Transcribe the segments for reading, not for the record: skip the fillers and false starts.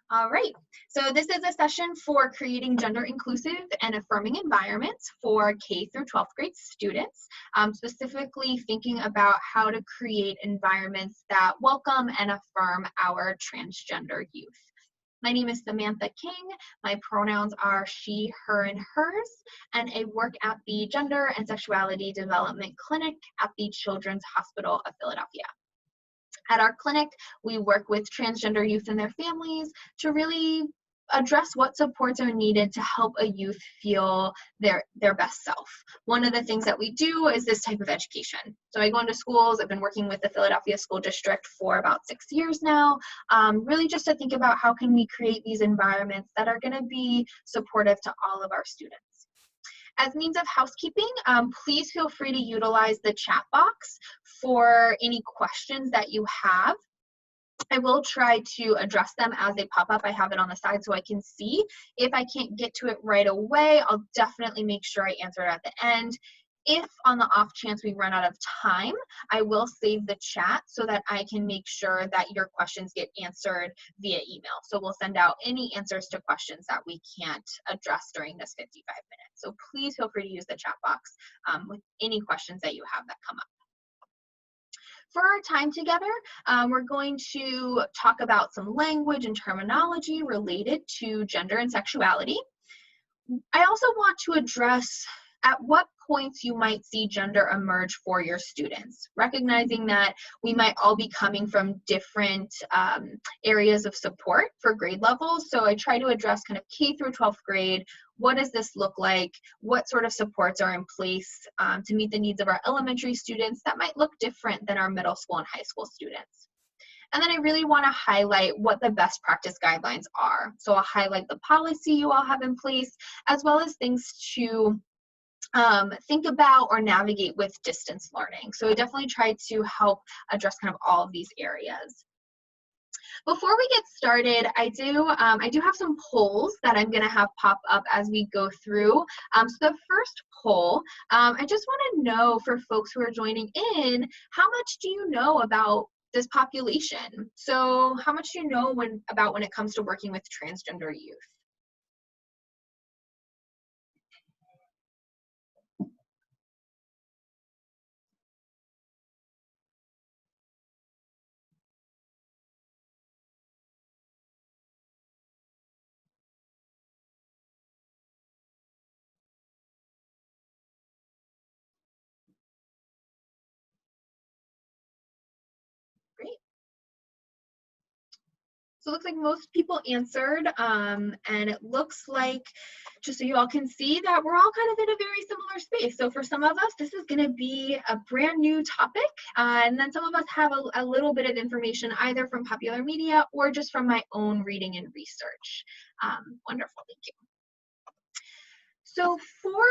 All right, so this is a session for creating gender inclusive and affirming environments for K through 12th grade students, specifically thinking about how to create environments that welcome and affirm our transgender youth. My name is Samantha King. My pronouns are she, her, and hers, and I work at the Gender and Sexuality Development Clinic at the Children's Hospital of Philadelphia. At our clinic, we work with transgender youth and their families to really address what supports are needed to help a youth feel their best self. One of the things that we do is this type of education. So I go into schools. I've been working with the Philadelphia School District for about 6 years now, really just to think about how can we create these environments that are going to be supportive to all of our students. As means of housekeeping, please feel free to utilize the chat box for any questions that you have. I will try to address them as they pop up. I have it on the side so I can see. If I can't get to it right away, I'll definitely make sure I answer it at the end. If on the off chance we run out of time, I will save the chat so that I can make sure that your questions get answered via email. So we'll send out any answers to questions that we can't address during this 55 minutes. So please feel free to use the chat box with any questions that you have that come up. For our time together, we're going to talk about some language and terminology related to gender and sexuality. I also want to address at what points you might see gender emerge for your students, recognizing that we might all be coming from different areas of support for grade levels. So I try to address kind of K through 12th grade. What does this look like? What sort of supports are in place to meet the needs of our elementary students that might look different than our middle school and high school students? And then I really want to highlight what the best practice guidelines are. So I'll highlight the policy you all have in place, as well as things to think about or navigate with distance learning. So I definitely try to help address kind of all of these areas. Before we get started, I do have some polls that I'm going to have pop up as we go through. So the first poll, I just want to know for folks who are joining in, how much do you know about this population? So how much do you know when it comes to working with transgender youth? Great. So it looks like most people answered, and it looks like, just so you all can see, that we're all kind of in a very similar space. So for some of us, this is going to be a brand new topic, and then some of us have a little bit of information either from popular media or just from my own reading and research. Wonderful, thank you. So for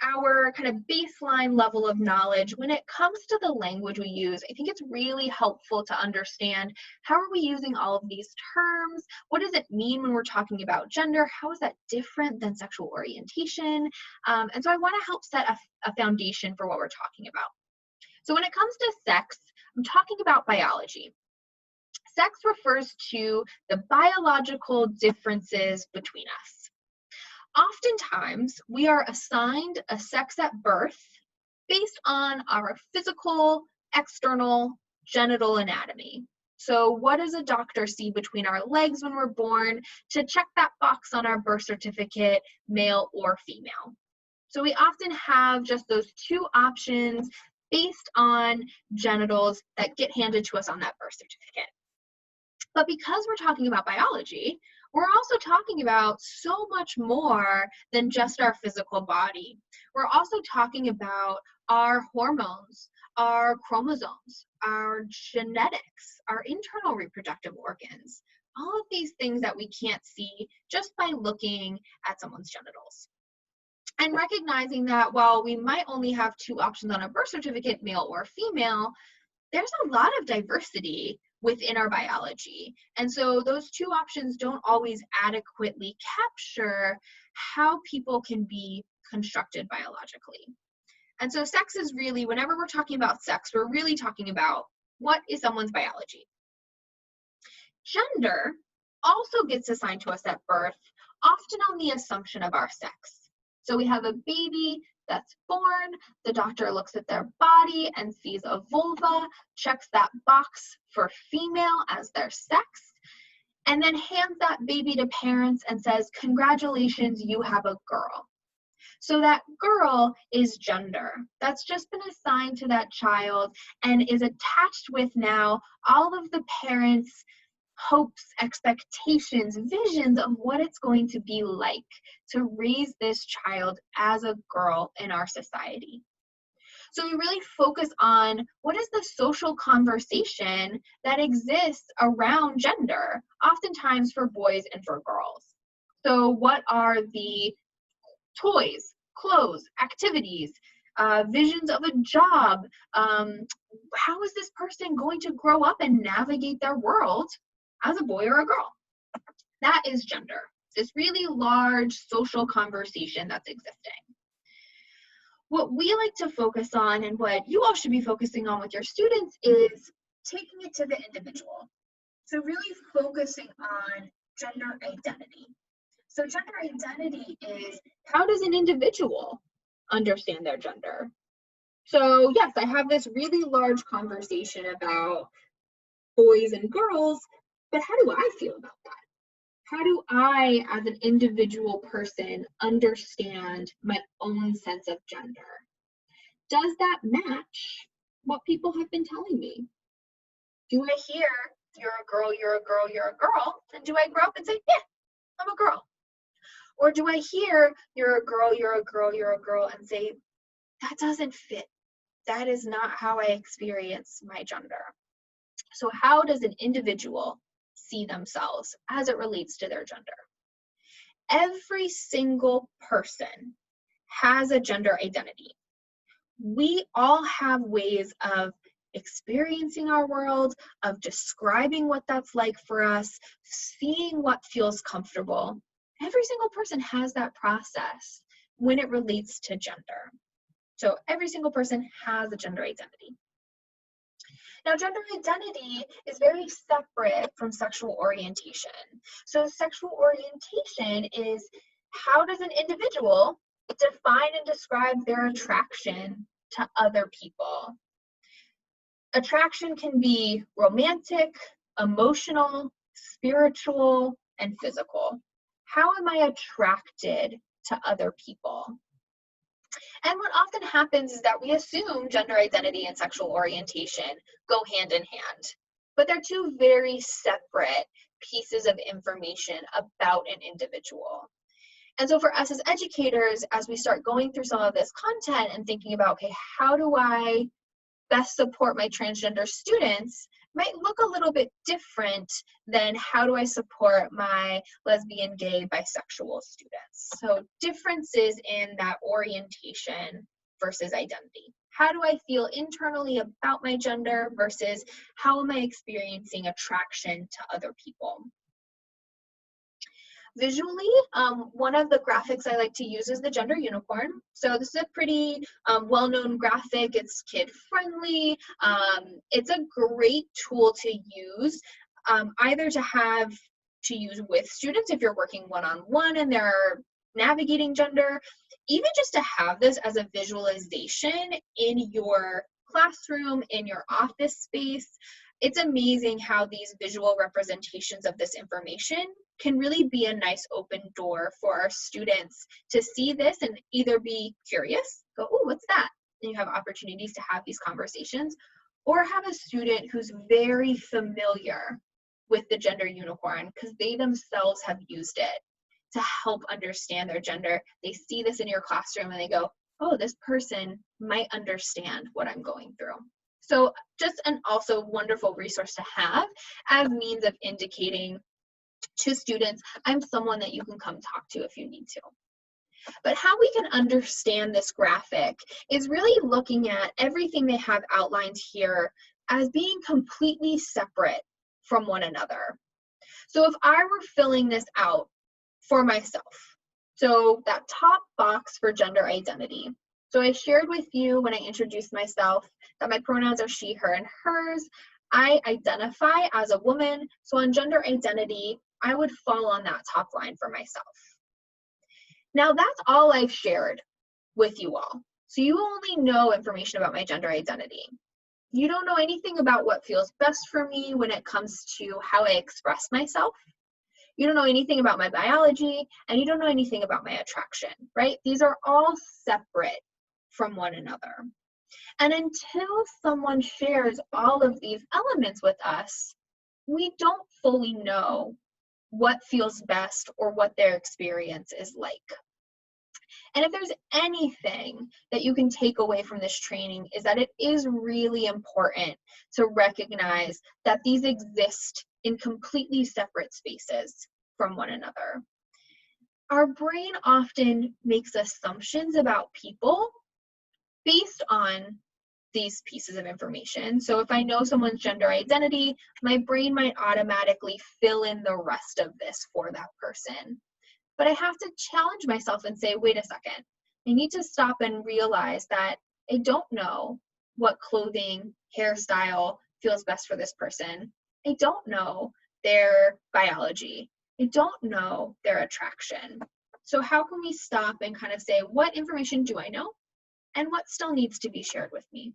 our kind of baseline level of knowledge, when it comes to the language we use, I think it's really helpful to understand how are we using all of these terms? What does it mean when we're talking about gender? How is that different than sexual orientation? And so I want to help set a foundation for what we're talking about. So when it comes to sex, I'm talking about biology. Sex refers to the biological differences between us. Oftentimes, we are assigned a sex at birth based on our physical, external, genital anatomy. So what does a doctor see between our legs when we're born to check that box on our birth certificate, male or female? So we often have just those two options based on genitals that get handed to us on that birth certificate. But because we're talking about biology, we're also talking about so much more than just our physical body. We're also talking about our hormones, our chromosomes, our genetics, our internal reproductive organs, all of these things that we can't see just by looking at someone's genitals. And recognizing that while we might only have two options on a birth certificate, male or female, there's a lot of diversity within our biology. And so those two options don't always adequately capture how people can be constructed biologically. And so sex is really, whenever we're talking about sex, we're really talking about what is someone's biology. Gender also gets assigned to us at birth, often on the assumption of our sex. So we have a baby that's born, the doctor looks at their body and sees a vulva, checks that box for female as their sex, and then hands that baby to parents and says, "Congratulations, you have a girl." So that girl is gender. That's just been assigned to that child and is attached with now all of the parents' hopes, expectations, visions of what it's going to be like to raise this child as a girl in our society. So we really focus on what is the social conversation that exists around gender, oftentimes for boys and for girls. So what are the toys, clothes, activities, visions of a job? How is this person going to grow up and navigate their world as a boy or a girl? That is gender. This really large social conversation that's existing. What we like to focus on and what you all should be focusing on with your students is taking it to the individual. So really focusing on gender identity. So gender identity is, how does an individual understand their gender? So yes, I have this really large conversation about boys and girls, but how do I feel about that? How do I, as an individual person, understand my own sense of gender? Does that match what people have been telling me? Do I hear, "You're a girl, you're a girl, you're a girl," and do I grow up and say, "Yeah, I'm a girl"? Or do I hear, "You're a girl, you're a girl, you're a girl," and say, "That doesn't fit. That is not how I experience my gender"? So how does an individual see themselves as it relates to their gender? Every single person has a gender identity. We all have ways of experiencing our world, of describing what that's like for us, seeing what feels comfortable. Every single person has that process when it relates to gender. So every single person has a gender identity. Now, gender identity is very separate from sexual orientation. So sexual orientation is, how does an individual define and describe their attraction to other people? Attraction can be romantic, emotional, spiritual, and physical. How am I attracted to other people? And what often happens is that we assume gender identity and sexual orientation go hand in hand, but they're two very separate pieces of information about an individual. And so for us as educators, as we start going through some of this content and thinking about, okay, how do I best support my transgender students, might look a little bit different than how do I support my lesbian, gay, bisexual students. So differences in that orientation versus identity. How do I feel internally about my gender versus how am I experiencing attraction to other people? Visually, one of the graphics I like to use is the gender unicorn. So this is a pretty well-known graphic. It's kid-friendly. It's a great tool to use, either to use with students if you're working one-on-one and they're navigating gender, even just to have this as a visualization in your classroom, in your office space. It's amazing how these visual representations of this information can really be a nice open door for our students to see this and either be curious, go, "Oh, what's that?" And you have opportunities to have these conversations, or have a student who's very familiar with the gender unicorn because they themselves have used it to help understand their gender. They see this in your classroom and they go, "Oh, this person might understand what I'm going through." So just an also wonderful resource to have as means of indicating to students, I'm someone that you can come talk to if you need to. But how we can understand this graphic is really looking at everything they have outlined here as being completely separate from one another. So if I were filling this out for myself, so that top box for gender identity. So I shared with you when I introduced myself that my pronouns are she, her, and hers. I identify as a woman, so on gender identity, I would fall on that top line for myself. Now that's all I've shared with you all. So you only know information about my gender identity. You don't know anything about what feels best for me when it comes to how I express myself. You don't know anything about my biology, and you don't know anything about my attraction, right? These are all separate from one another. And until someone shares all of these elements with us, we don't fully know what feels best or what their experience is like. And if there's anything that you can take away from this training, is that it is really important to recognize that these exist in completely separate spaces from one another. Our brain often makes assumptions about people based on these pieces of information. So if I know someone's gender identity, my brain might automatically fill in the rest of this for that person. But I have to challenge myself and say, wait a second, I need to stop and realize that I don't know what clothing, hairstyle feels best for this person. I don't know their biology. I don't know their attraction. So how can we stop and kind of say, what information do I know and what still needs to be shared with me?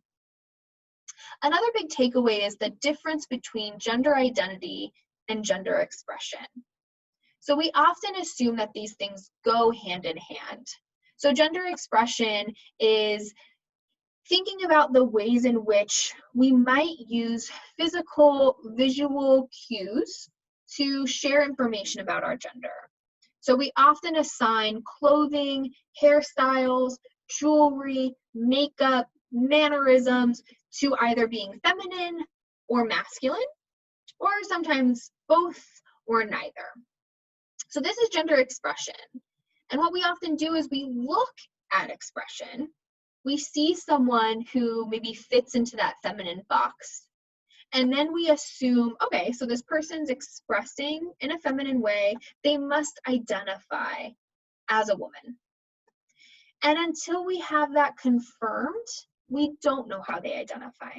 Another big takeaway is the difference between gender identity and gender expression. So we often assume that these things go hand in hand. So gender expression is thinking about the ways in which we might use physical, visual cues to share information about our gender. So we often assign clothing, hairstyles, jewelry, makeup, mannerisms to either being feminine or masculine, or sometimes both or neither. So this is gender expression. And what we often do is we look at expression. We see someone who maybe fits into that feminine box. And then we assume, okay, so this person's expressing in a feminine way, they must identify as a woman. And until we have that confirmed, we don't know how they identify.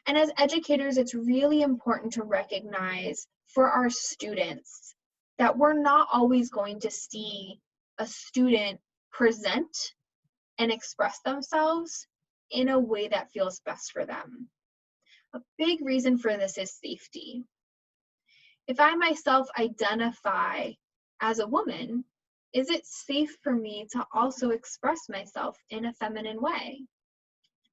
And as educators, it's really important to recognize for our students that we're not always going to see a student present and express themselves in a way that feels best for them. A big reason for this is safety. If I myself identify as a woman, is it safe for me to also express myself in a feminine way?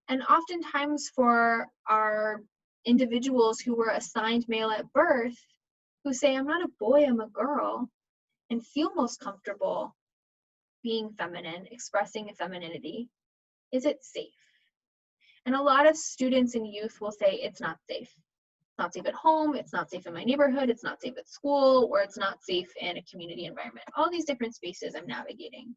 And oftentimes for our individuals who were assigned male at birth, who say, I'm not a boy, I'm a girl, and feel most comfortable being feminine, expressing femininity, is it safe? And a lot of students and youth will say it's not safe. It's not safe at home, it's not safe in my neighborhood, it's not safe at school, or it's not safe in a community environment. All these different spaces I'm navigating.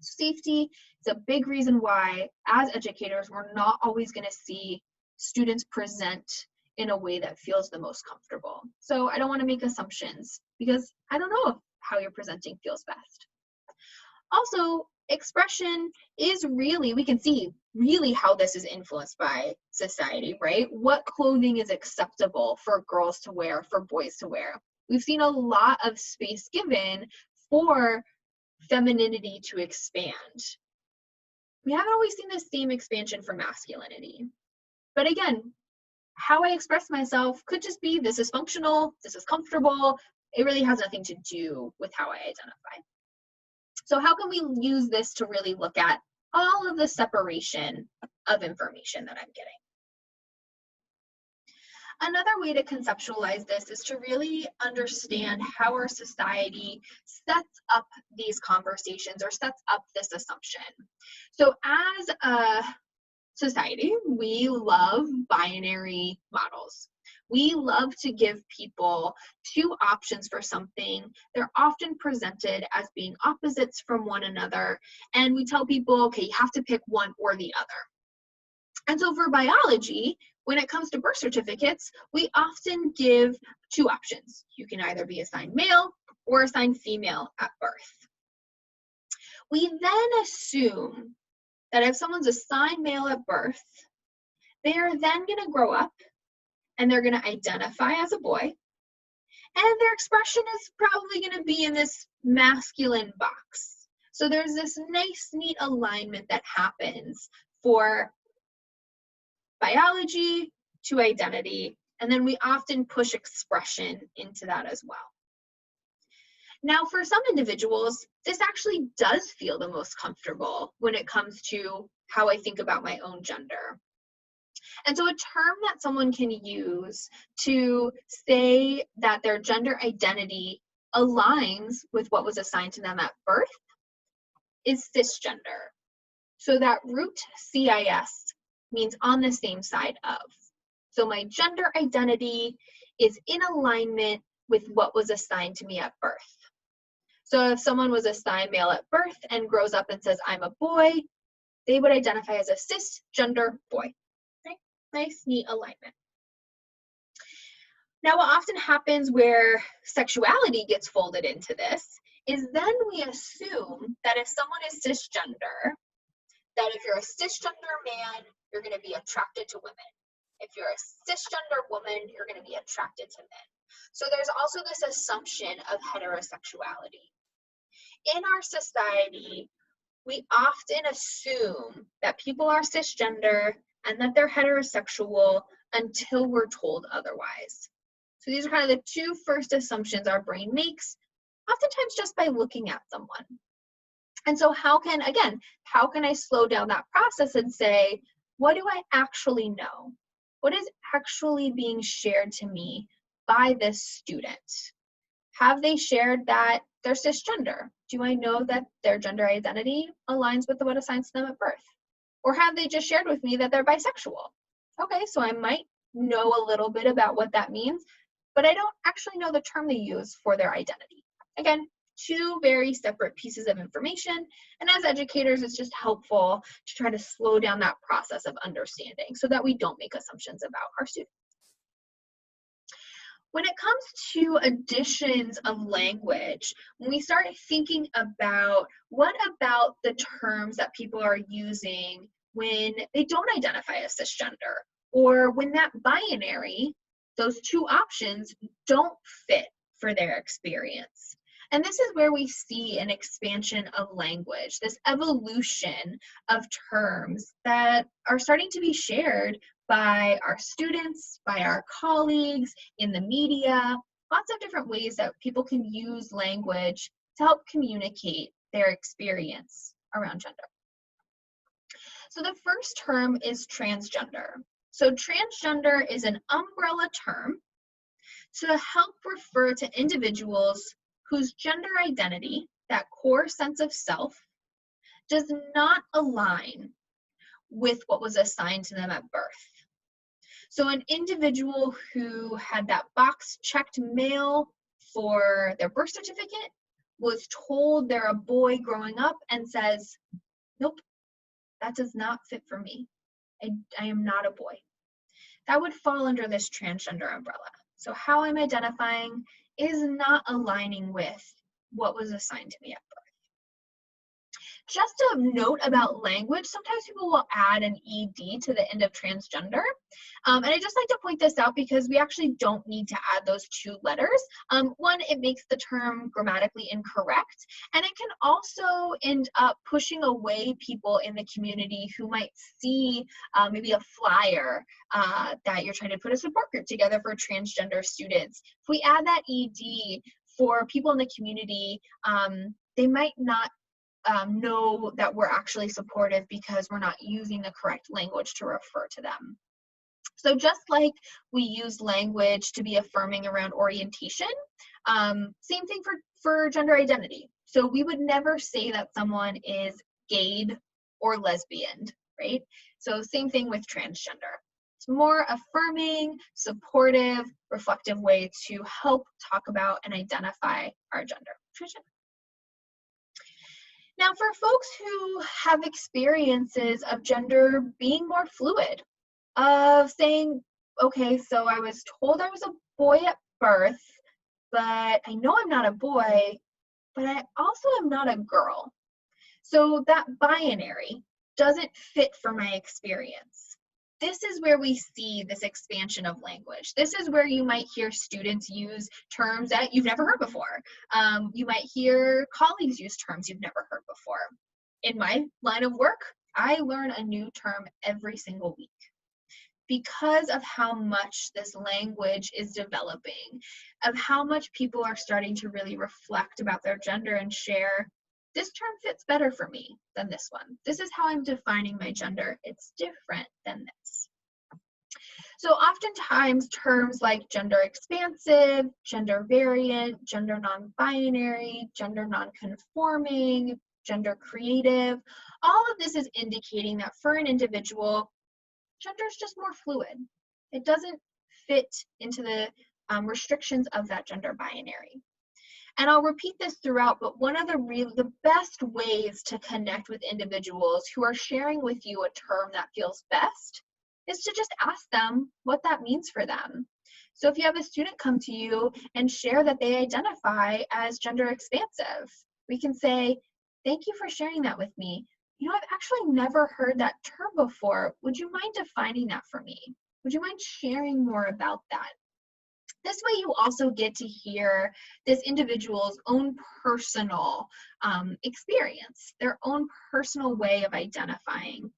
Safety is a big reason why, as educators, we're not always going to see students present in a way that feels the most comfortable. So I don't want to make assumptions because I don't know if how you're presenting feels best. Also, expression is really, we can see really how this is influenced by society, right? What clothing is acceptable for girls to wear, for boys to wear? We've seen a lot of space given for femininity to expand. We haven't always seen the same expansion for masculinity. But again, how I express myself could just be this is functional, this is comfortable. It really has nothing to do with how I identify. So how can we use this to really look at all of the separation of information that I'm getting? Another way to conceptualize this is to really understand how our society sets up these conversations or sets up this assumption. So as a society, we love binary models. We love to give people two options for something. They're often presented as being opposites from one another. And we tell people, okay, you have to pick one or the other. And so for biology, when it comes to birth certificates, we often give two options. You can either be assigned male or assigned female at birth. We then assume that if someone's assigned male at birth, they are then going to grow up and they're going to identify as a boy, and their expression is probably going to be in this masculine box. So there's this nice, neat alignment that happens for biology to identity, and then we often push expression into that as well. Now, for some individuals, this actually does feel the most comfortable when it comes to how I think about my own gender. And so a term that someone can use to say that their gender identity aligns with what was assigned to them at birth is cisgender. So that root CIS means on the same side of. So my gender identity is in alignment with what was assigned to me at birth. So if someone was assigned male at birth and grows up and says, I'm a boy, they would identify as a cisgender boy. Right? Nice, neat alignment. Now, what often happens where sexuality gets folded into this is then we assume that if someone is cisgender, that if you're a cisgender man, you're going to be attracted to women. If you're a cisgender woman, you're going to be attracted to men. So there's also this assumption of heterosexuality. In our society, we often assume that people are cisgender and that they're heterosexual until we're told otherwise. So these are kind of the two first assumptions our brain makes, oftentimes just by looking at someone. And so how can I slow down that process and say, what do I actually know? What is actually being shared to me by this student? Have they shared that they're cisgender? Do I know that their gender identity aligns with what assigned to them at birth? Or have they just shared with me that they're bisexual? Okay, so I might know a little bit about what that means, but I don't actually know the term they use for their identity. Again, two very separate pieces of information, and as educators, it's just helpful to try to slow down that process of understanding so that we don't make assumptions about our students. When it comes to additions of language, when we start thinking about what about the terms that people are using when they don't identify as cisgender, or when that binary, those two options, don't fit for their experience. And this is where we see an expansion of language, this evolution of terms that are starting to be shared by our students, by our colleagues, in the media, lots of different ways that people can use language to help communicate their experience around gender. So the first term is transgender. So transgender is an umbrella term to help refer to individuals whose gender identity, that core sense of self, does not align with what was assigned to them at birth. So an individual who had that box checked male for their birth certificate was told they're a boy growing up and says, nope, that does not fit for me. I am not a boy. That would fall under this transgender umbrella. So how I'm identifying is not aligning with what was assigned to me at birth. Just a note about language, sometimes people will add an ED to the end of transgender. And I just like to point this out because we actually don't need to add those two letters. One, it makes the term grammatically incorrect, and it can also end up pushing away people in the community who might see maybe a flyer that you're trying to put a support group together for transgender students. If we add that ED for people in the community, they might not know that we're actually supportive because we're not using the correct language to refer to them. So just like we use language to be affirming around orientation, same thing for gender identity. So we would never say that someone is gay or lesbian, right? So same thing with transgender. It's more affirming, supportive, reflective way to help talk about and identify our gender. Transgender. Now, for folks who have experiences of gender being more fluid, of saying, okay, so I was told I was a boy at birth, but I know I'm not a boy, but I also am not a girl. So that binary doesn't fit for my experience. this is where we see this expansion of language. This is where you might hear students use terms that you've never heard before. You might hear colleagues use terms you've never heard before. In my line of work, I learn a new term every single week because of how much this language is developing, of how much people are starting to really reflect about their gender and share, this term fits better for me than this one. This is how I'm defining my gender. It's different than this. So oftentimes terms like gender expansive, gender variant, gender non-binary, gender non-conforming, gender creative, all of this is indicating that for an individual, gender is just more fluid. It doesn't fit into the restrictions of that gender binary. And I'll repeat this throughout, but one of the best ways to connect with individuals who are sharing with you a term that feels best is to just ask them what that means for them. So if you have a student come to you and share that they identify as gender expansive, we can say, thank you for sharing that with me. You know, I've actually never heard that term before. Would you mind defining that for me? Would you mind sharing more about that? This way you also get to hear this individual's own personal experience, their own personal way of identifying.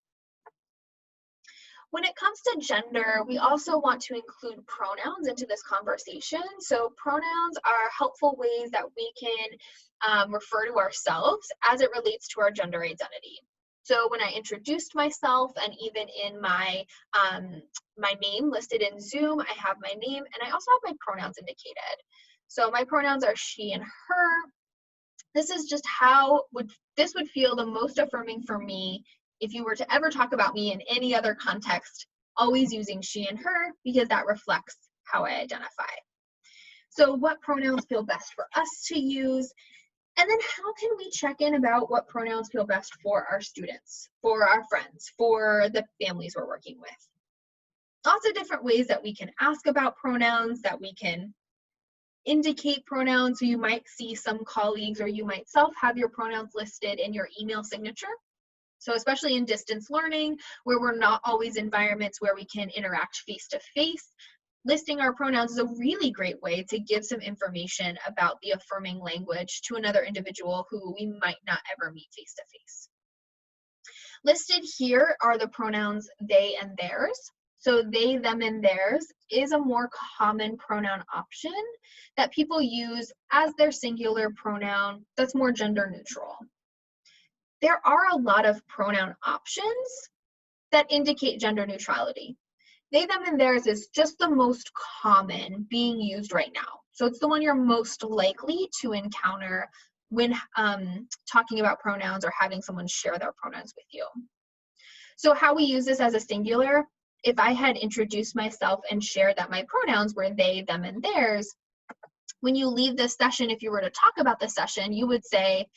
When it comes to gender, we also want to include pronouns into this conversation. So pronouns are helpful ways that we can refer to ourselves as it relates to our gender identity. So when I introduced myself, and even in my name listed in Zoom, I have my name and I also have my pronouns indicated. So my pronouns are she and her. This is just how this would feel the most affirming for me if you were to ever talk about me in any other context, always using she and her, because that reflects how I identify. So what pronouns feel best for us to use? And then how can we check in about what pronouns feel best for our students, for our friends, for the families we're working with? Lots of different ways that we can ask about pronouns, that we can indicate pronouns. So you might see some colleagues or you might self have your pronouns listed in your email signature. So especially in distance learning, where we're not always environments where we can interact face-to-face, listing our pronouns is a really great way to give some information about the affirming language to another individual who we might not ever meet face-to-face. Listed here are the pronouns they and theirs. So they, them, and theirs is a more common pronoun option that people use as their singular pronoun that's more gender neutral. There are a lot of pronoun options that indicate gender neutrality. They, them, and theirs is just the most common being used right now. So it's the one you're most likely to encounter when talking about pronouns or having someone share their pronouns with you. So how we use this as a singular, if I had introduced myself and shared that my pronouns were they, them, and theirs, when you leave this session, if you were to talk about the session, you would say,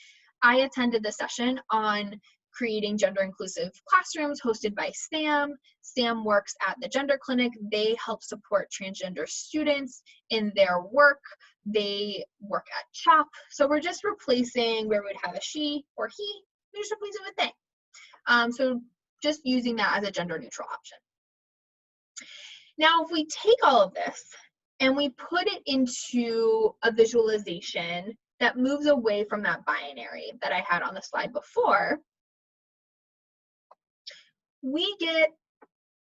I attended the session on creating gender inclusive classrooms hosted by Sam. Sam works at the Gender Clinic. They help support transgender students in their work. They work at CHOP. So we're just replacing where we'd have a she or he, we just replace it with they. So just using that as a gender neutral option. Now, if we take all of this and we put it into a visualization that moves away from that binary that I had on the slide before, we get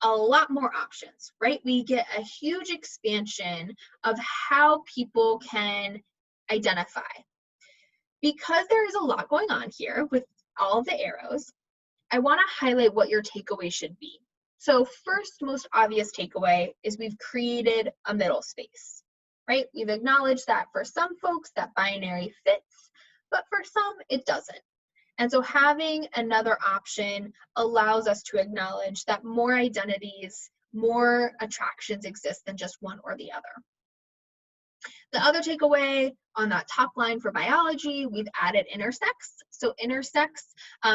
a lot more options, right? We get a huge expansion of how people can identify. Because there is a lot going on here with all of the arrows, I want to highlight what your takeaway should be. So first, most obvious takeaway is we've created a middle space, right? We've acknowledged that for some folks that binary fits, but for some it doesn't. And so having another option allows us to acknowledge that more identities, more attractions exist than just one or the other. The other takeaway on that top line for biology, we've added intersex. So intersex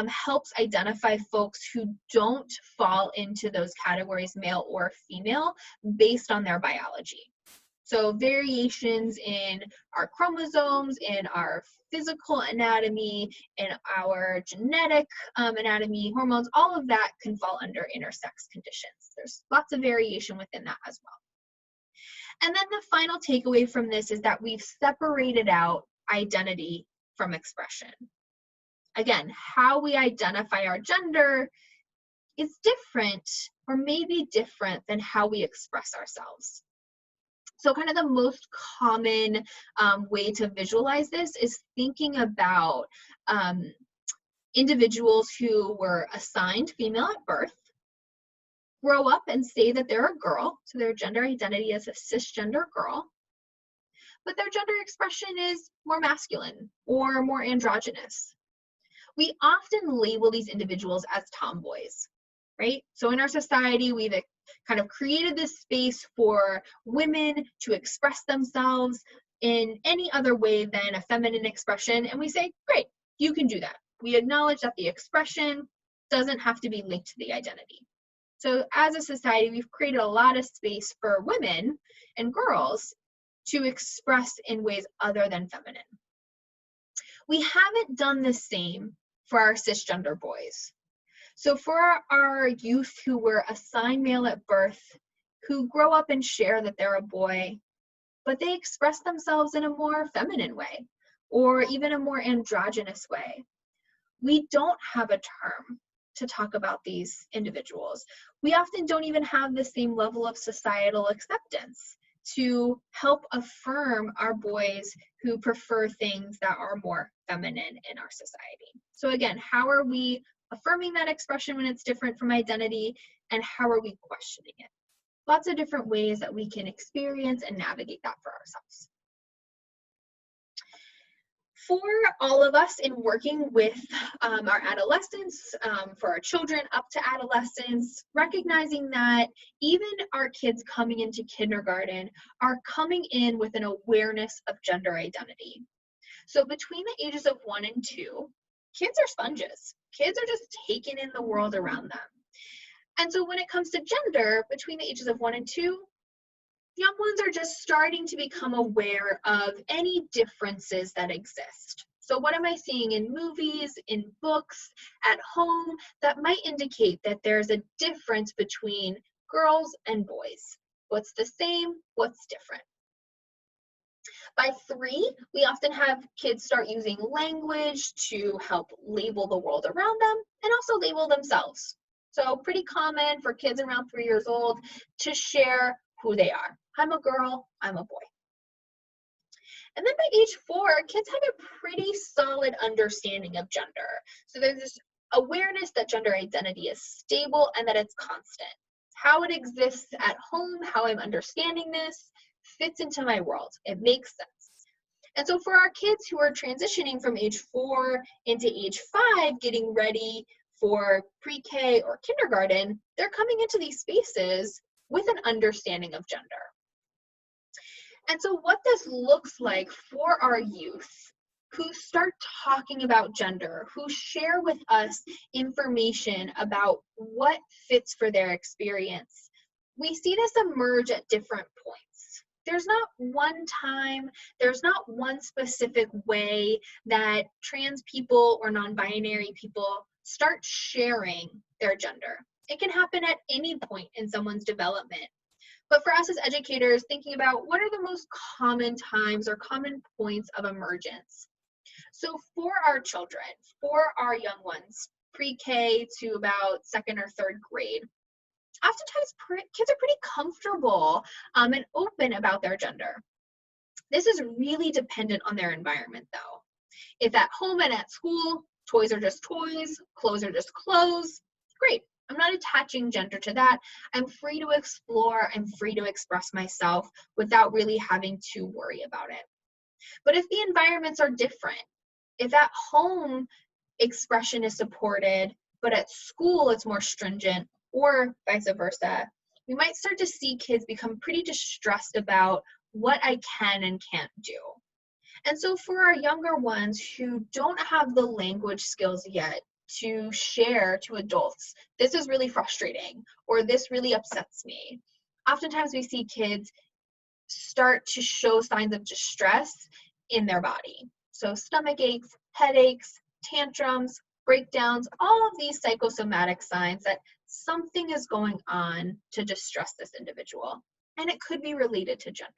helps identify folks who don't fall into those categories, male or female, based on their biology. So variations in our chromosomes, in our physical anatomy, in our genetic anatomy, hormones, all of that can fall under intersex conditions. There's lots of variation within that as well. And then the final takeaway from this is that we've separated out identity from expression. Again, how we identify our gender is different, or maybe different, than how we express ourselves. So kind of the most common way to visualize this is thinking about individuals who were assigned female at birth, grow up and say that they're a girl, so their gender identity is a cisgender girl, but their gender expression is more masculine or more androgynous. We often label these individuals as tomboys, right? So in our society, we've kind of created this space for women to express themselves in any other way than a feminine expression, and we say, great, you can do that. We acknowledge that the expression doesn't have to be linked to the identity. So as a society, we've created a lot of space for women and girls to express in ways other than feminine. We haven't done the same for our cisgender boys. So for our youth who were assigned male at birth, who grow up and share that they're a boy, but they express themselves in a more feminine way, or even a more androgynous way, we don't have a term to talk about these individuals. We often don't even have the same level of societal acceptance to help affirm our boys who prefer things that are more feminine in our society. So again, how are we affirming that expression when it's different from identity, and how are we questioning it? Lots of different ways that we can experience and navigate that for ourselves. For all of us in working with our adolescents, for our children up to adolescence, recognizing that even our kids coming into kindergarten are coming in with an awareness of gender identity. So between the ages of 1 and 2, kids are sponges. Kids are just taking in the world around them. And so when it comes to gender, between the ages of 1 and 2, young ones are just starting to become aware of any differences that exist. So what am I seeing in movies, in books, at home that might indicate that there's a difference between girls and boys? What's the same? What's different? By 3, we often have kids start using language to help label the world around them and also label themselves. So pretty common for kids around 3 years old to share who they are. I'm a girl, I'm a boy. And then by age 4, kids have a pretty solid understanding of gender. So there's this awareness that gender identity is stable and that it's constant. How it exists at home, how I'm understanding this, fits into my world. It makes sense. And so for our kids who are transitioning from age 4 into age 5, getting ready for pre-K or kindergarten, they're coming into these spaces with an understanding of gender. And so what this looks like for our youth who start talking about gender, who share with us information about what fits for their experience, we see this emerge at different points. There's not one time, there's not one specific way that trans people or non-binary people start sharing their gender. It can happen at any point in someone's development. But for us as educators, thinking about what are the most common times or common points of emergence. So for our children, for our young ones, pre-K to about 2nd or 3rd grade, oftentimes kids are pretty comfortable and open about their gender. This is really dependent on their environment though. If at home and at school, toys are just toys, clothes are just clothes, great. I'm not attaching gender to that. I'm free to explore, I'm free to express myself without really having to worry about it. But if the environments are different, if at home expression is supported, but at school it's more stringent, or vice versa, we might start to see kids become pretty distressed about what I can and can't do. And so for our younger ones who don't have the language skills yet to share to adults, this is really frustrating, or this really upsets me. Oftentimes we see kids start to show signs of distress in their body. So stomach aches, headaches, tantrums, breakdowns, all of these psychosomatic signs that something is going on to distress this individual. And it could be related to gender.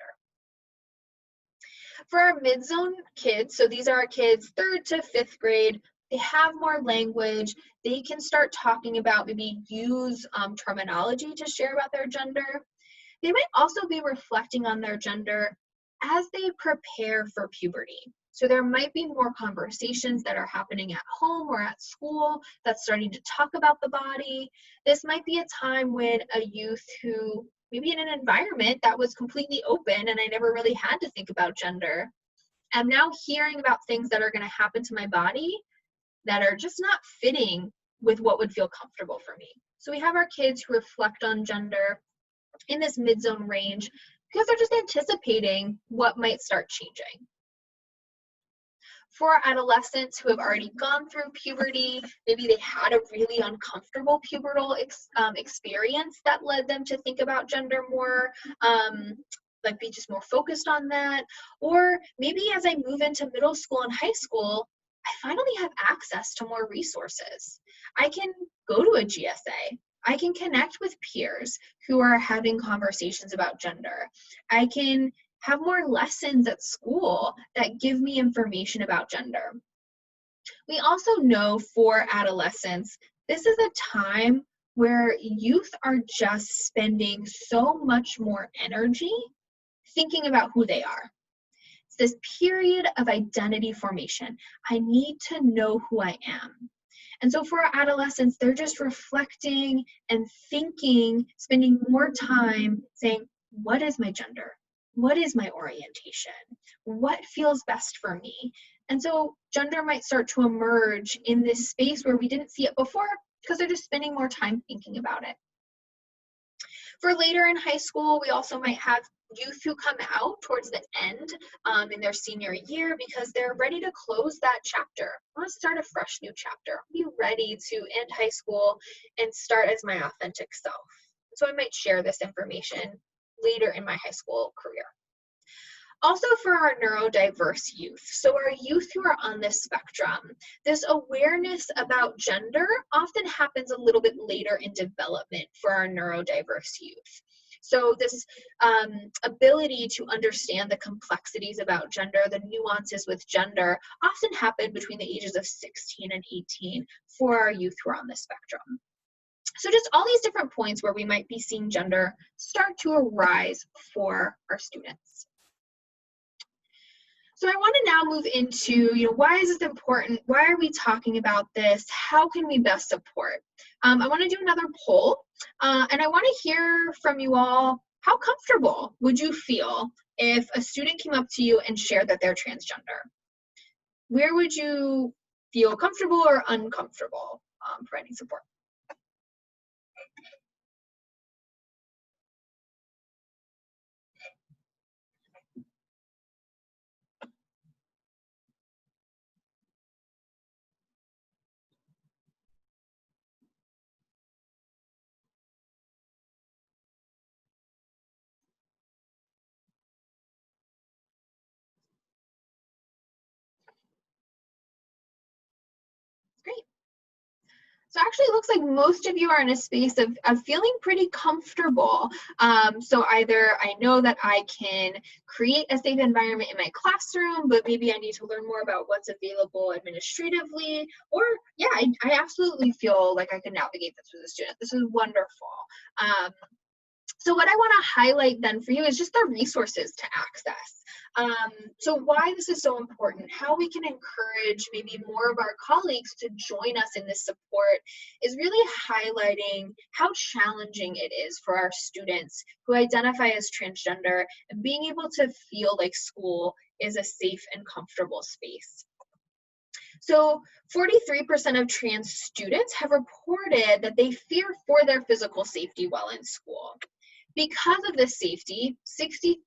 For our mid-zone kids, so these are our kids 3rd to 5th grade, they have more language, they can start talking about, maybe use terminology to share about their gender. They might also be reflecting on their gender as they prepare for puberty. So there might be more conversations that are happening at home or at school that's starting to talk about the body. This might be a time when a youth who maybe in an environment that was completely open and I never really had to think about gender, I'm now hearing about things that are going to happen to my body that are just not fitting with what would feel comfortable for me. So we have our kids who reflect on gender in this mid-zone range because they're just anticipating what might start changing. For adolescents who have already gone through puberty, maybe they had a really uncomfortable pubertal experience that led them to think about gender more, like be just more focused on that. Or maybe as I move into middle school and high school, I finally have access to more resources. I can go to a GSA. I can connect with peers who are having conversations about gender. I can have more lessons at school that give me information about gender. We also know for adolescents, this is a time where youth are just spending so much more energy thinking about who they are. It's this period of identity formation. I need to know who I am. And so for adolescents, they're just reflecting and thinking, spending more time saying, what is my gender? What is my orientation? What feels best for me? And so gender might start to emerge in this space where we didn't see it before because they're just spending more time thinking about it. For later in high school, we also might have youth who come out towards the end in their senior year because they're ready to close that chapter. I want to start a fresh new chapter. Be ready to end high school and start as my authentic self. So I might share this information later in my high school career. Also for our neurodiverse youth, so our youth who are on this spectrum, this awareness about gender often happens a little bit later in development for our neurodiverse youth. So this ability to understand the complexities about gender, the nuances with gender, often happen between the ages of 16 and 18 for our youth who are on this spectrum. So just all these different points where we might be seeing gender start to arise for our students. So I want to now move into, why is this important? Why are we talking about this? How can we best support? I want to do another poll, and I want to hear from you all, how comfortable would you feel if a student came up to you and shared that they're transgender? Where would you feel comfortable or uncomfortable providing support? Great. So actually it looks like most of you are in a space of feeling pretty comfortable. So either I know that I can create a safe environment in my classroom, but maybe I need to learn more about what's available administratively, or yeah, I absolutely feel like I can navigate this with a student. This is wonderful. So what I want to highlight then for you is just the resources to access. So why this is so important, how we can encourage maybe more of our colleagues to join us in this support is really highlighting how challenging it is for our students who identify as transgender and being able to feel like school is a safe and comfortable space. So 43% of trans students have reported that they fear for their physical safety while in school. Because of this safety, 63%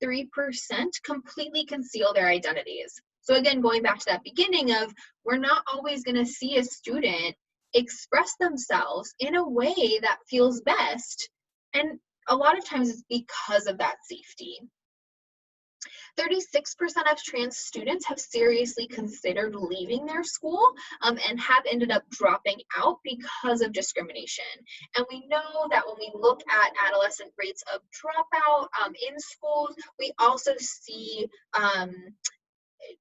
completely conceal their identities. So again, going back to that beginning of, we're not always going to see a student express themselves in a way that feels best. And a lot of times it's because of that safety. 36% of trans students have seriously considered leaving their school and have ended up dropping out because of discrimination. And we know that when we look at adolescent rates of dropout in schools, we also see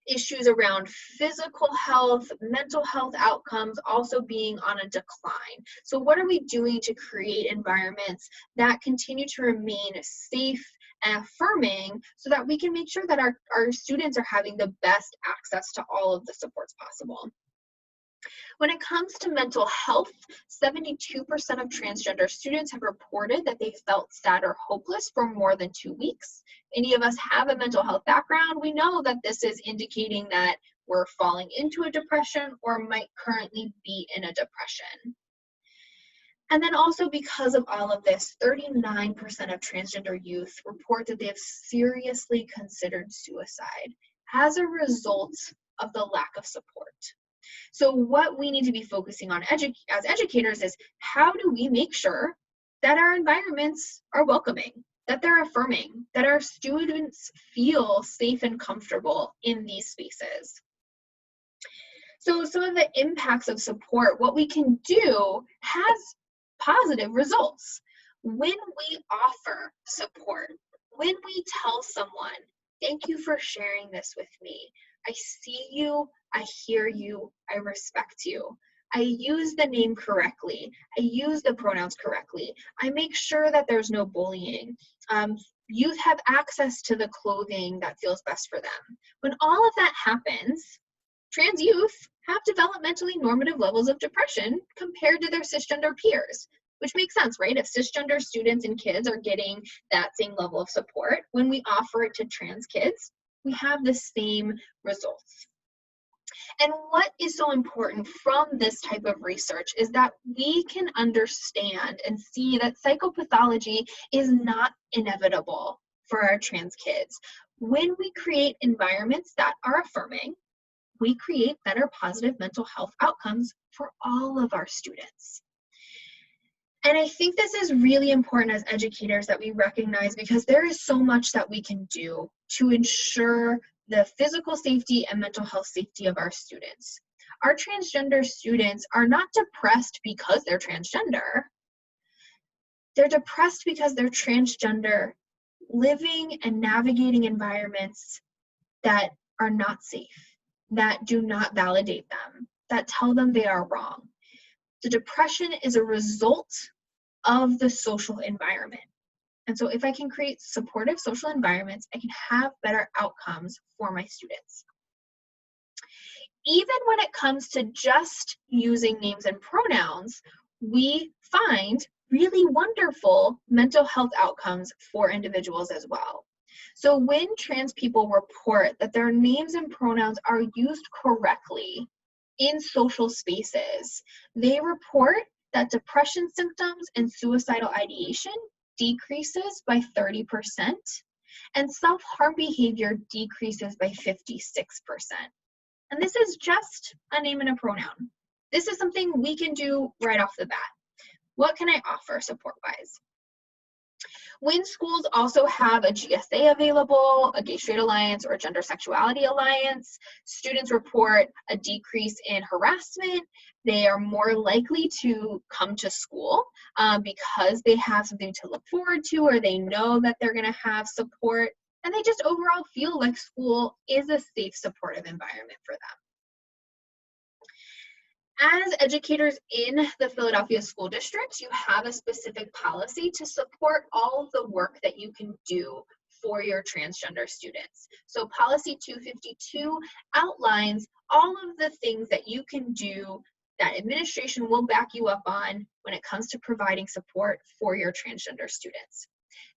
issues around physical health, mental health outcomes also being on a decline. So what are we doing to create environments that continue to remain safe and affirming so that we can make sure that our students are having the best access to all of the supports possible? When it comes to mental health, 72% of transgender students have reported that they felt sad or hopeless for more than 2 weeks. Any of us have a mental health background, we know that this is indicating that we're falling into a depression or might currently be in a depression. And then also because of all of this, 39% of transgender youth report that they have seriously considered suicide as a result of the lack of support. So what we need to be focusing on as educators is how do we make sure that our environments are welcoming, that they're affirming, that our students feel safe and comfortable in these spaces. So some of the impacts of support, what we can do has positive results. When we offer support, when we tell someone, thank you for sharing this with me. I see you, I hear you, I respect you. I use the name correctly. I use the pronouns correctly. I make sure that there's no bullying. Youth have access to the clothing that feels best for them. When all of that happens, trans youth have developmentally normative levels of depression compared to their cisgender peers, which makes sense, right? If cisgender students and kids are getting that same level of support, when we offer it to trans kids, we have the same results. And what is so important from this type of research is that we can understand and see that psychopathology is not inevitable for our trans kids. When we create environments that are affirming, we create better positive mental health outcomes for all of our students. And I think this is really important as educators that we recognize because there is so much that we can do to ensure the physical safety and mental health safety of our students. Our transgender students are not depressed because they're transgender. They're depressed because they're transgender, living and navigating environments that are not safe, that do not validate them, that tell them they are wrong. The depression is a result of the social environment. And so if I can create supportive social environments, I can have better outcomes for my students. Even when it comes to just using names and pronouns, we find really wonderful mental health outcomes for individuals as well. So when trans people report that their names and pronouns are used correctly in social spaces, they report that depression symptoms and suicidal ideation decreases by 30%, and self-harm behavior decreases by 56%. And this is just a name and a pronoun. This is something we can do right off the bat. What can I offer support-wise? When schools also have a GSA available, a Gay Straight Alliance, or a Gender Sexuality Alliance, students report a decrease in harassment. They are more likely to come to school because they have something to look forward to, or they know that they're going to have support, and they just overall feel like school is a safe, supportive environment for them. As educators in the Philadelphia School District, you have a specific policy to support all of the work that you can do for your transgender students. So policy 252 outlines all of the things that you can do that administration will back you up on when it comes to providing support for your transgender students.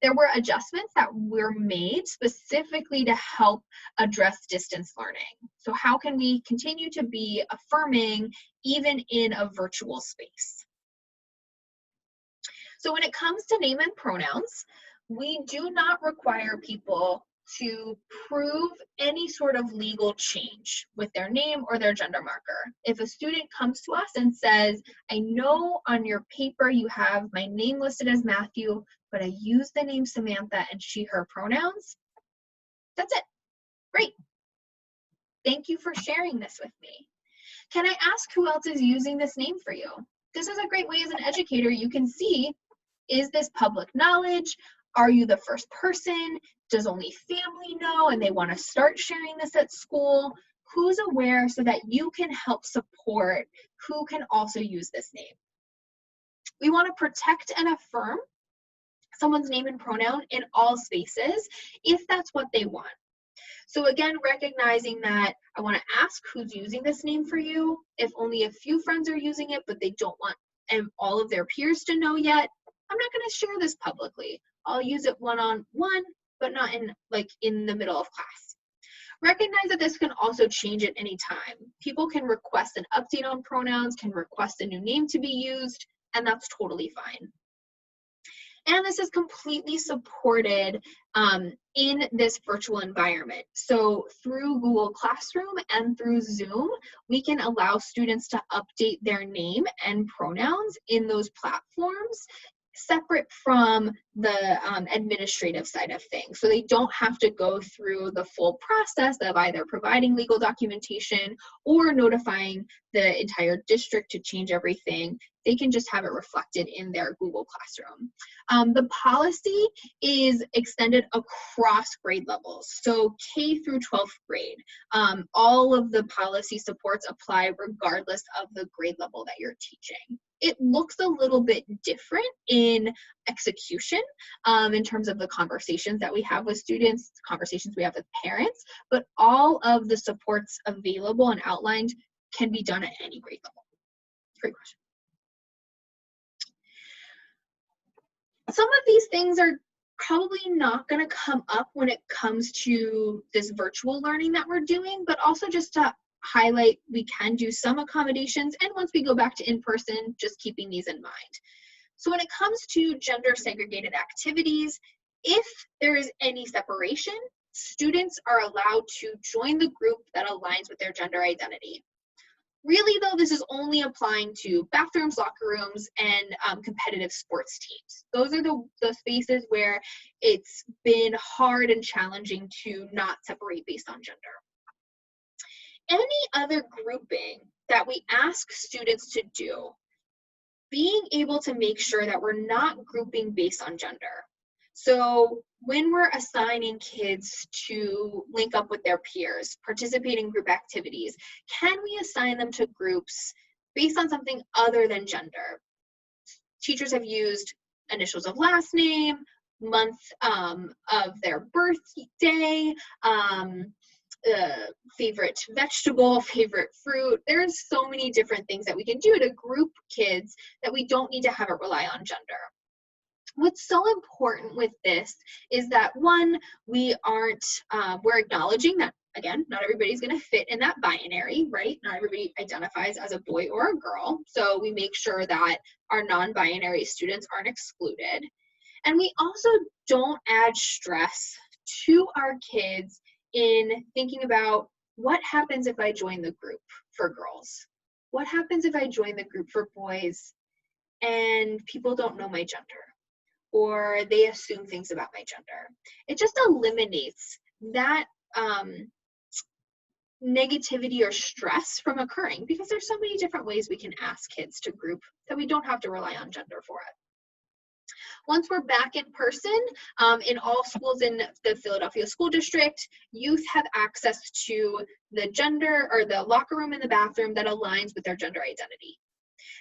There were adjustments that were made specifically to help address distance learning. So how can we continue to be affirming even in a virtual space? So when it comes to name and pronouns, we do not require people to prove any sort of legal change with their name or their gender marker. If a student comes to us and says, I know on your paper you have my name listed as Matthew, but I use the name Samantha and she, her pronouns, that's it. Great. Thank you for sharing this with me. Can I ask who else is using this name for you? This is a great way as an educator you can see, is this public knowledge? Are you the first person? Does only family know and they want to start sharing this at school? Who's aware so that you can help support who can also use this name? We want to protect and affirm someone's name and pronoun in all spaces if that's what they want. So again, recognizing that I want to ask who's using this name for you. If only a few friends are using it, but they don't want all of their peers to know yet, I'm not going to share this publicly. I'll use it one-on-one, but not in the middle of class. Recognize that this can also change at any time. People can request an update on pronouns, can request a new name to be used, and that's totally fine. And this is completely supported in this virtual environment. So through Google Classroom and through Zoom, we can allow students to update their name and pronouns in those platforms, separate from the administrative side of things. So they don't have to go through the full process of either providing legal documentation or notifying the entire district to change everything. They can just have it reflected in their Google Classroom. The policy is extended across grade levels. So K through 12th grade, all of the policy supports apply regardless of the grade level that you're teaching. It looks a little bit different in execution in terms of the conversations that we have with students, conversations we have with parents, but all of the supports available and outlined can be done at any grade level. Great question. Some of these things are probably not going to come up when it comes to this virtual learning that we're doing, but also just to highlight, we can do some accommodations, and once we go back to in-person, just keeping these in mind. So when it comes to gender segregated activities, if there is any separation, students are allowed to join the group that aligns with their gender identity. Really though, this is only applying to bathrooms, locker rooms, and competitive sports teams. Those are the spaces where it's been hard and challenging to not separate based on gender. Any other grouping that we ask students to do, being able to make sure that we're not grouping based on gender. So when we're assigning kids to link up with their peers, participate in group activities, can we assign them to groups based on something other than gender? Teachers have used initials of last name, month of their birthday, favorite vegetable, favorite fruit. There's so many different things that we can do to group kids that we don't need to have it rely on gender. What's so important with this is that one, we're acknowledging that, again, not everybody's going to fit in that binary, right? Not everybody identifies as a boy or a girl. So we make sure that our non-binary students aren't excluded. And we also don't add stress to our kids in thinking about what happens if I join the group for girls? What happens if I join the group for boys and people don't know my gender? Or they assume things about my gender. It just eliminates that negativity or stress from occurring, because there's so many different ways we can ask kids to group that we don't have to rely on gender for it. Once we're back in person, in all schools in the Philadelphia School District, youth have access to the gender or the locker room and the bathroom that aligns with their gender identity.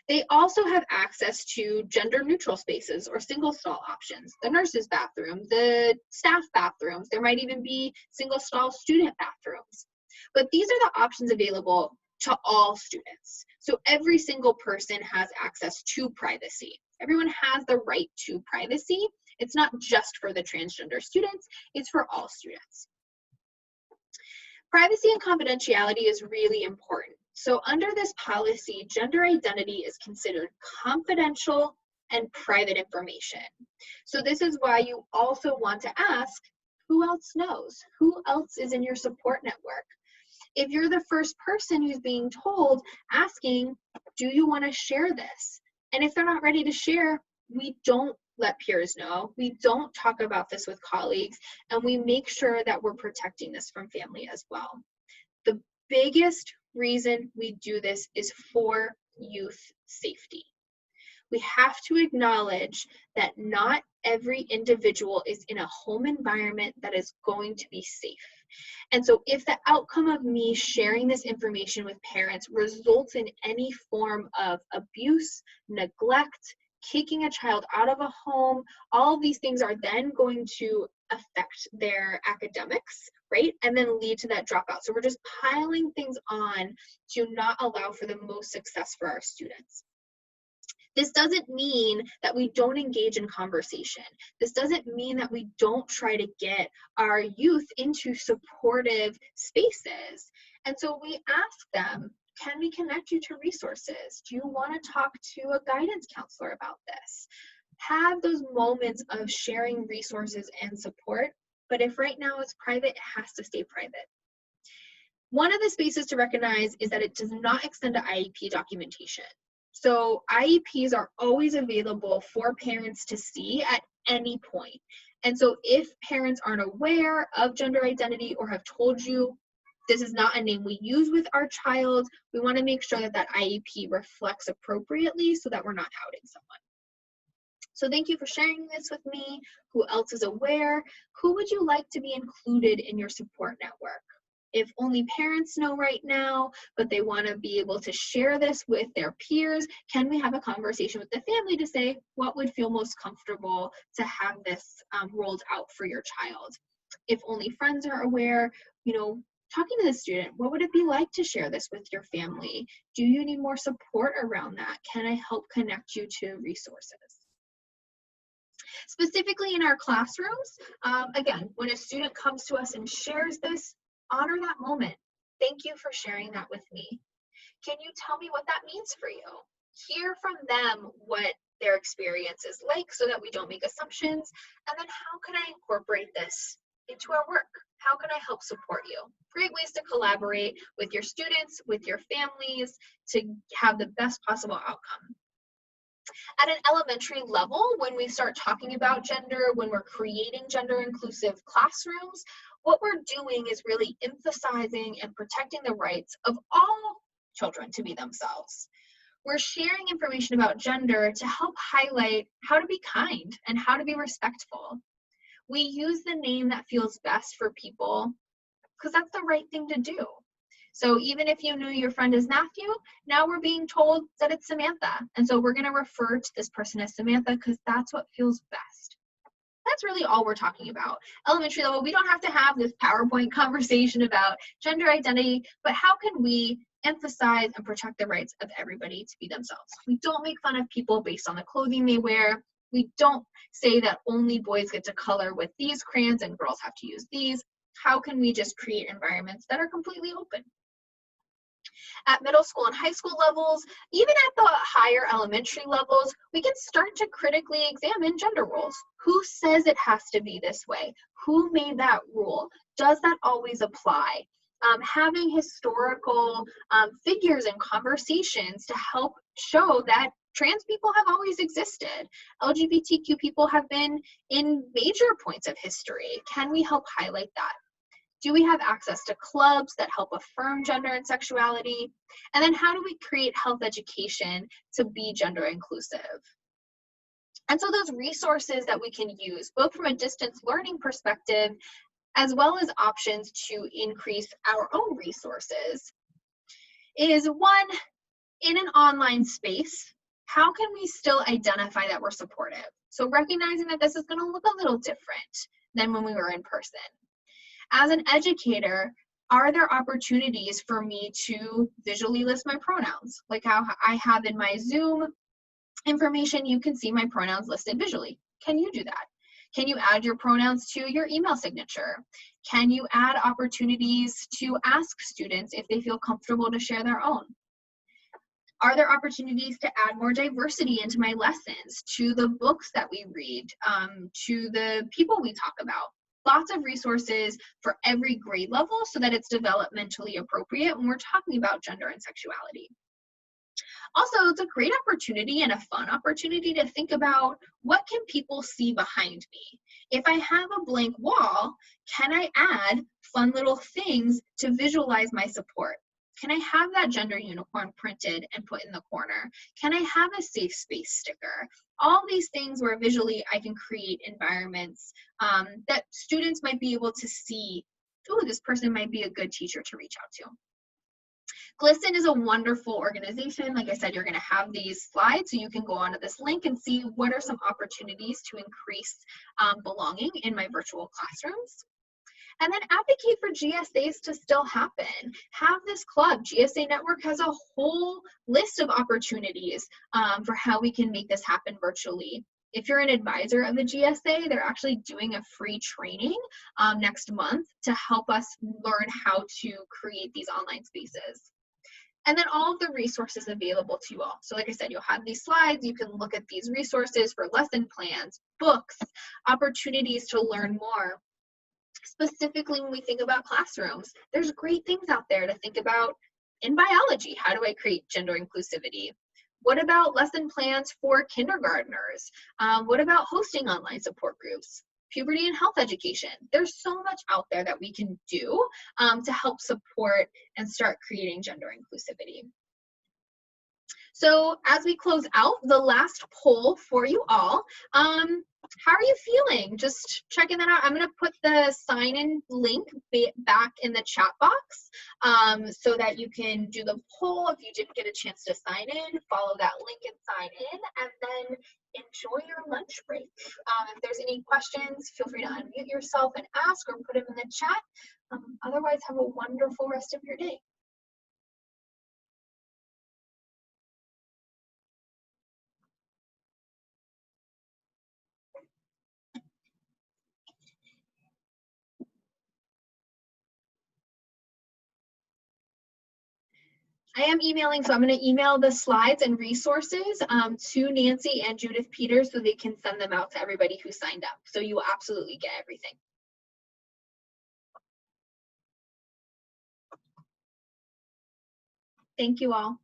They also have access to gender neutral spaces or single stall options, the nurse's bathroom, the staff bathrooms. There might even be single stall student bathrooms. But these are the options available to all students. So every single person has access to privacy. Everyone has the right to privacy. It's not just for the transgender students, it's for all students. Privacy and confidentiality is really important. So under this policy, gender identity is considered confidential and private information. So this is why you also want to ask, who else knows? Who else is in your support network? If you're the first person who's being told, asking, do you want to share this? And if they're not ready to share, we don't let peers know. We don't talk about this with colleagues, and we make sure that we're protecting this from family as well. The biggest reason we do this is for youth safety. We have to acknowledge that not every individual is in a home environment that is going to be safe. And so if the outcome of me sharing this information with parents results in any form of abuse, neglect, kicking a child out of a home, all of these things are then going to affect their academics, right? And then lead to that dropout. So we're just piling things on to not allow for the most success for our students. This doesn't mean that we don't engage in conversation. This doesn't mean that we don't try to get our youth into supportive spaces. And so we ask them, can we connect you to resources? Do you want to talk to a guidance counselor about this? Have those moments of sharing resources and support, but if right now it's private, it has to stay private. One of the spaces to recognize is that it does not extend to IEP documentation. So IEPs are always available for parents to see at any point. And so if parents aren't aware of gender identity or have told you this is not a name we use with our child, we want to make sure that that IEP reflects appropriately so that we're not outing someone. So thank you for sharing this with me. Who else is aware? Who would you like to be included in your support network? If only parents know right now, but they want to be able to share this with their peers, can we have a conversation with the family to say what would feel most comfortable to have this rolled out for your child? If only friends are aware, talking to the student, what would it be like to share this with your family? Do you need more support around that? Can I help connect you to resources? Specifically in our classrooms, again, when a student comes to us and shares this, honor that moment. Thank you for sharing that with me. Can you tell me what that means for you? Hear from them what their experience is like so that we don't make assumptions. And then how can I incorporate this into our work? How can I help support you? Great ways to collaborate with your students, with your families, to have the best possible outcome. At an elementary level, when we start talking about gender, when we're creating gender inclusive classrooms, what we're doing is really emphasizing and protecting the rights of all children to be themselves. We're sharing information about gender to help highlight how to be kind and how to be respectful. We use the name that feels best for people because that's the right thing to do. So even if you knew your friend is Matthew, now we're being told that it's Samantha. And so we're going to refer to this person as Samantha because that's what feels best. That's really all we're talking about. Elementary level, we don't have to have this PowerPoint conversation about gender identity, but how can we emphasize and protect the rights of everybody to be themselves? We don't make fun of people based on the clothing they wear. We don't say that only boys get to color with these crayons and girls have to use these. How can we just create environments that are completely open? At middle school and high school levels, even at the higher elementary levels, we can start to critically examine gender roles. Who says it has to be this way? Who made that rule? Does that always apply? Having historical figures and conversations to help show that trans people have always existed. LGBTQ people have been in major points of history. Can we help highlight that? Do we have access to clubs that help affirm gender and sexuality? And then how do we create health education to be gender inclusive? And so those resources that we can use, both from a distance learning perspective, as well as options to increase our own resources, is one, in an online space, how can we still identify that we're supportive? So recognizing that this is going to look a little different than when we were in person. As an educator, are there opportunities for me to visually list my pronouns? Like how I have in my Zoom information, you can see my pronouns listed visually. Can you do that? Can you add your pronouns to your email signature? Can you add opportunities to ask students if they feel comfortable to share their own? Are there opportunities to add more diversity into my lessons, to the books that we read, to the people we talk about? Lots of resources for every grade level so that it's developmentally appropriate when we're talking about gender and sexuality. Also, it's a great opportunity and a fun opportunity to think about, what can people see behind me? If I have a blank wall, can I add fun little things to visualize my support? Can I have that gender unicorn printed and put in the corner? Can I have a safe space sticker? All these things where visually I can create environments that students might be able to see, oh, this person might be a good teacher to reach out to. GLSEN is a wonderful organization. Like I said, you're going to have these slides, so you can go onto this link and see what are some opportunities to increase belonging in my virtual classrooms. And then advocate for GSAs to still happen. Have this club. GSA Network has a whole list of opportunities for how we can make this happen virtually. If you're an advisor of a GSA, they're actually doing a free training next month to help us learn how to create these online spaces. And then all of the resources available to you all. So like I said, you'll have these slides. You can look at these resources for lesson plans, books, opportunities to learn more. Specifically, when we think about classrooms, there's great things out there to think about in biology. How do I create gender inclusivity? What about lesson plans for kindergartners? What about hosting online support groups? Puberty and health education. There's so much out there that we can do to help support and start creating gender inclusivity. So as we close out, the last poll for you all, how are you feeling? Just checking that out. I'm going to put the sign-in link back in the chat box so that you can do the poll. If you didn't get a chance to sign in, follow that link and sign in, and then enjoy your lunch break. If there's any questions, feel free to unmute yourself and ask, or put them in the chat. Otherwise, have a wonderful rest of your day. I am emailing, so I'm going to email the slides and resources to Nancy and Judith Peters so they can send them out to everybody who signed up. So you will absolutely get everything. Thank you all.